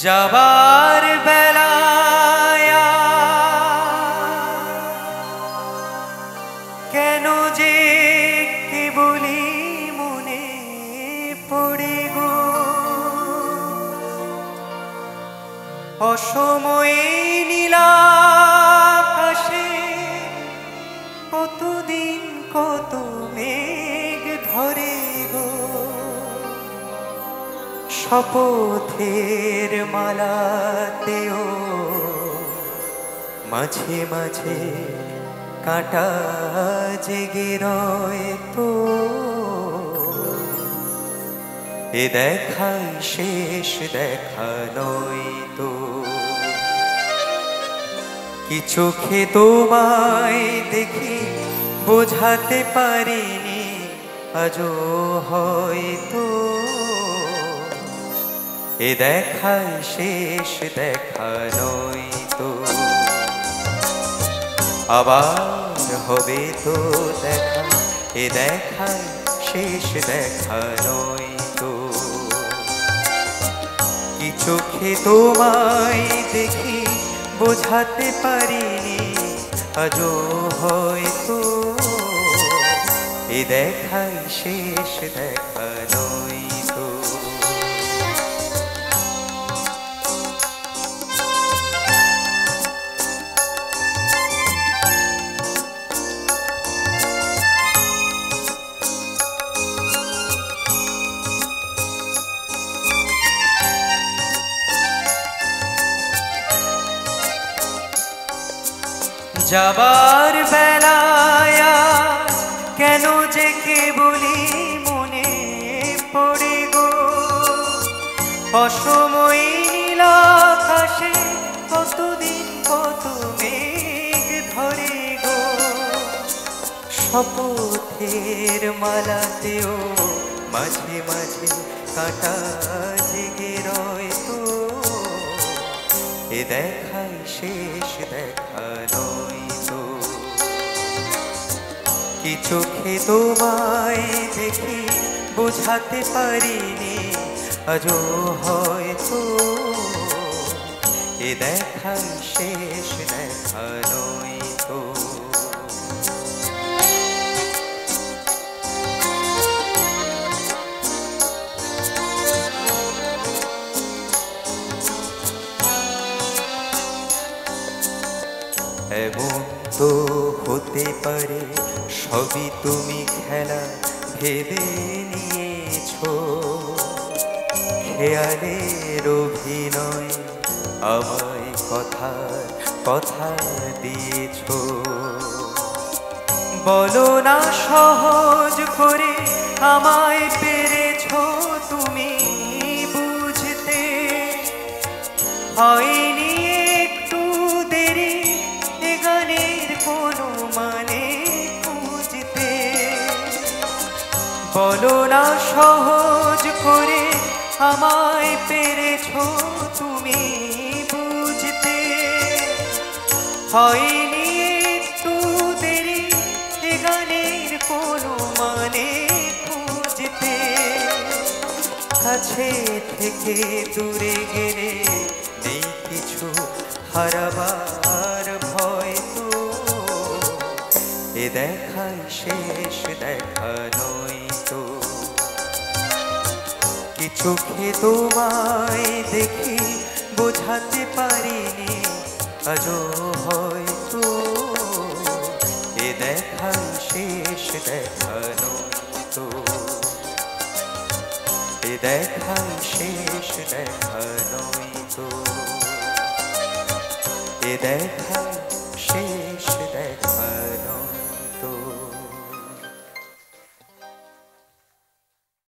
যাবার বেলায় কেন যে কেবলি মনে পড়ে গো, অসময়ে নীলাকাশে কতদিন কত মেঘ ধরে গো, শপথের মালাতেও মাঝে মাঝে কাঁটা জেগে রয় তো, এ দেখাই শেষ দেখা নয় তো। কি চোখে তোমায় দেখি বোঝাতে পারিনি আজও হয়তো, এ দেখাই শেষ দেখা নয় তো। আবার হবে তো দেখা, এ দেখাই শেষ দেখা নয় তো। কি চোখে তোমায় দেখি বোঝাতে পারিনি আজও হয়তো, এ দেখাই শেষ দেখা নয় তো। যাবার বেলায় কেন যে কেবলি মনে পড়ে গো, অসময়ে নীলাকাশে কতদিন কত মেঘ ধরে গো, শপথের মালাতেও মাঝে মাঝে কাঁটা জেগে রয় তো, এ দেখাই শেষ দেখা নয় তো। কি চোখে তোমায় দেখি বোঝাতে পারিনি আজও হয়তো, এ দেখাই শেষ দেখা নয় তো। এমন তো হতে পারে সবই তুমি খেলা ভেবে নিয়েছো, খেয়ালের অভিনয় আমায় কথা দিয়েছো। বলো না সহজ করে আমায় পেরেছো তুমি বুঝতে, হয়নি একটু দেরি এ গানের কোনো মানে খুঁজতে। বলো না সহজ করে আমায় পেরেছো তুমি বুঝতে, হয়নি একটু দেরি এ গানের কোনো মানে খুঁজতে। কাছে থেকে দূরে গেলে নেই কিছু হারাবার ভয় তো, এ দেখাই শেষ দেখা নয় তো। কি চোখে তোমায় দেখি বোঝাতে পারিনি আজও হয়তো, এ দেখাই শেষ দেখা নয় তো। এ দেখাই শেষ দেখা নয় তো, এ দেখাই